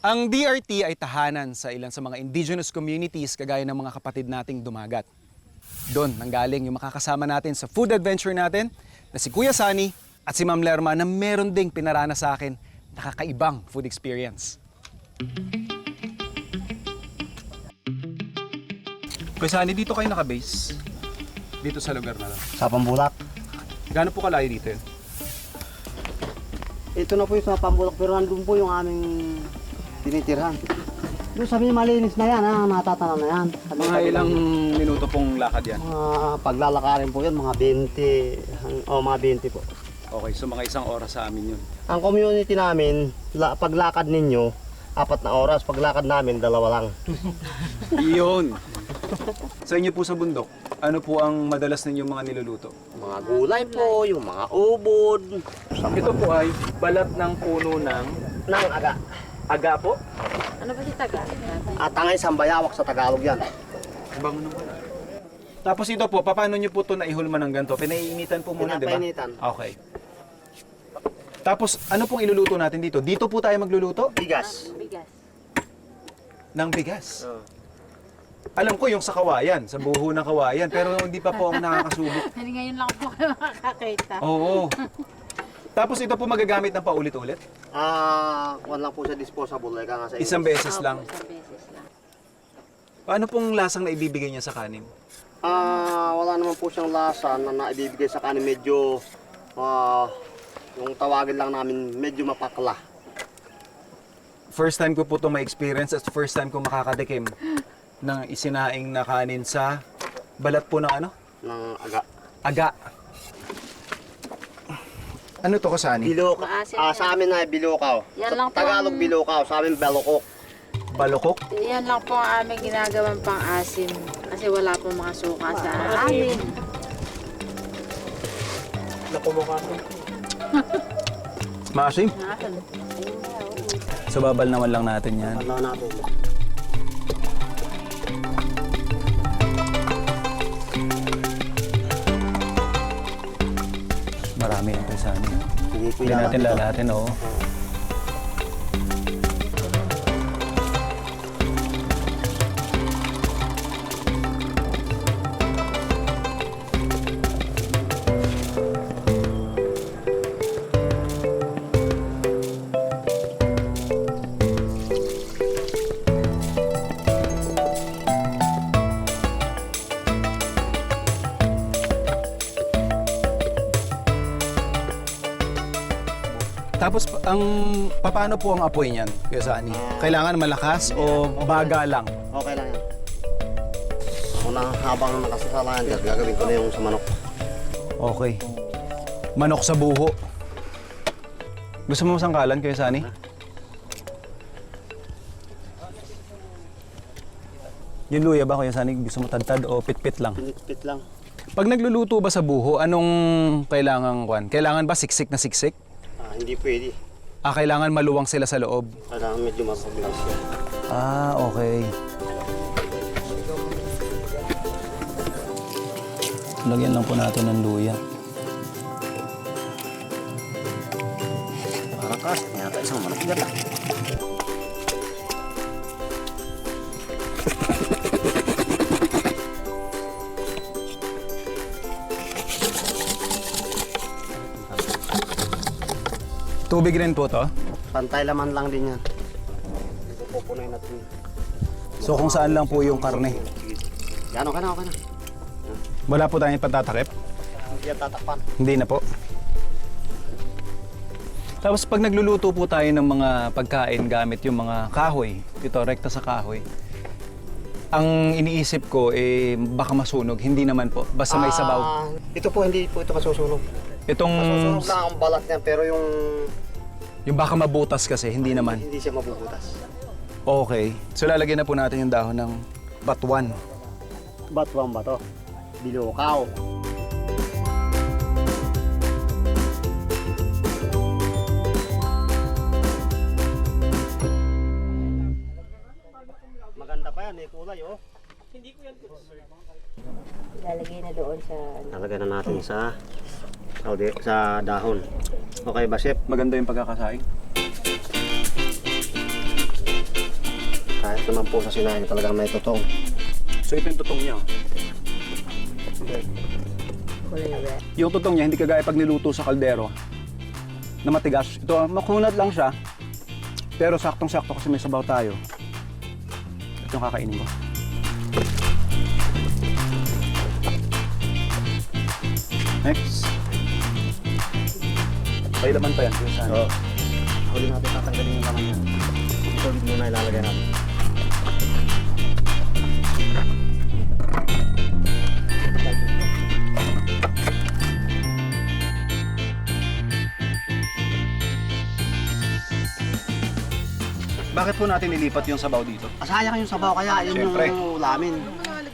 Ang DRT ay tahanan sa ilan sa mga indigenous communities kagaya ng mga kapatid nating dumagat. Doon nanggaling yung makakasama natin sa food adventure natin na si Kuya Sunny at si Ma'am Lerma na meron ding pinarana sa akin na kakaibang food experience. Kuya Sunny, dito kayo nakabase? Dito sa lugar na lang? Sa Pambulak. Gaano po kalayo dito yun? Ito na po yung sa Pambulak pero nandun po yung aming tinitirhan. Doon sabi niya malinis na yan, ha? Natatanaw na yan. Mga ilang minuto pong lakad yan? Paglalakarin po yan, mga 20, mga 20 po. Okay, so mga isang oras sa amin yun. Ang community namin, paglakad ninyo, 4 na oras. Paglakad namin, 2 lang. Iyon! Sa inyo po sa bundok, ano po ang madalas ninyong mga niluluto? Mga gulay po, yung mga ubod. Ito po ay balat ng puno ng Nang aga. aga po. Ano ba si Taga? At tangay sambayawak sa Tagalog yan. Bango naman. Tapos ito po, paano nyo po ito naihulman ng ganito? Pinaiinitan po muna, di ba? Pinapainitan. Okay. Tapos, ano pong iluluto natin dito? Dito po tayo magluluto Bigas. Bigas. ng bigas. Alam ko yung sa kawayan, sa buho ng kawayan, pero hindi pa po ako nakakasubok. Hindi ngayon lang po kayo makakakita. Oo. Tapos ito po magagamit ng paulit-ulit? Kuwan lang po sa disposable. Like nga sa Isang beses lang. Isang beses lang. Paano pong lasang na ibibigay niya sa kanin? Wala naman po siyang lasa na naibibigay sa kanin. Medyo, yung tawagin lang namin, medyo mapakla. First time ko po itong ma-experience at first time ko makakatikim ng isinaing na kanin sa balat po ng ano? Ng aga. Aga. Ano to, Kasani? Biloka. Maasim yan. Sa amin na bilokaw. Yan Sa lang po Tagalog ang- bilokaw, sa amin belokok. Balokok? Yan lang po ang aming ginagawang pang-asim. Kasi wala po mga suka sa amin. Maasim? Asan? So babal naman lang natin yan. Ano natin? Marami ang Kasani. Hindi po Hindi yan natin lalahatin, oo. Tapos, paano po ang apoy niyan, Kuya Sani? Kailangan malakas o baga lang? Okay lang yan. Unang habang nakasasalayan dyan, gagawin ko na yung sa manok. Okay. Manok sa buho. Gusto mo masangkalan, Kuya Sani? Yung luya ba, Kuya Sani? Gusto mo tadtad o pitpit lang? Pinipit lang. Pag nagluluto ba sa buho, anong kailangan kwan? Kailangan ba siksik na siksik? Hindi pwede. Kailangan maluwang sila sa loob. Kailangan medyo mapabilis yan. Okay. Lagyan lang po natin ng luya. Parang kasi, yata isang manok yan lang. Tubig rin po to. Pantay laman lang din yan. Pupunoy natin. So kung saan lang po yung karne. Yan, okay na, okay na. Wala po tayong pagtatakrip? Hindi yan tatakpan. Hindi na po. Tapos pag nagluluto po tayo ng mga pagkain gamit yung mga kahoy, ito rekta sa kahoy, ang iniisip ko baka masunog. Hindi naman po. Basta may sabaw. Ito po, hindi po ito masusunog. Itong Masusunog lang ang balat niya, pero yung yung baka mabutas kasi, hindi naman. hindi siya mabubutas. Okay. So lalagyan na po natin yung dahon ng batuan. Batuang ba to? Bilokaw. Maganda pa yan, may kulay oh. Lalagay na doon sa... Lalagyan na natin sa dahon. Okay ba, Chef? Maganda yung pagkakasaing. naman po sa sinahin talagang may totoo. So ito yung tutong niya. Kulay red. Yung tutong niya, hindi kagaya pag niluto sa kaldero na matigas. Ito, makunat lang siya. Pero saktong-sakto kasi may sabaw tayo. Ito yung kakainin ko. Next. May laman pa yan. Kuya Sani. Oo. Huli natin tatanggalin yung laman yan. Ito ulit muna ilalagay natin. Bakit po natin nilipat yung sabaw dito? Sayang yung sabaw kaya yun Siyempre. yung ulamin.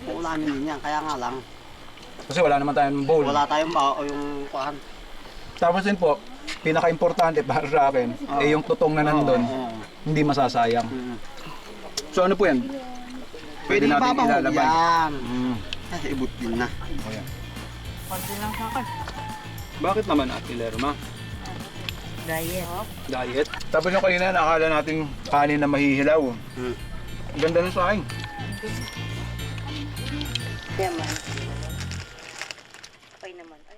Ulamin din yan. Kaya nga lang, Kasi wala naman tayong bowl. wala tayong bao o yung kuhan. Tapos din po, pinaka-importante para sa akin, eh yung tutong na nandun, hindi masasayang. So ano po yan? Pwede natin ibabahog ilalaban. yan. Kasi ibut din na. Ayan. Konti lang sa akin. Bakit naman Ate Lerma? Diet. Diet. Tapos yung kanina nakakala natin kanin na mahihilaw. Ganda na sa akin. Kaya man. Okay naman. Ay.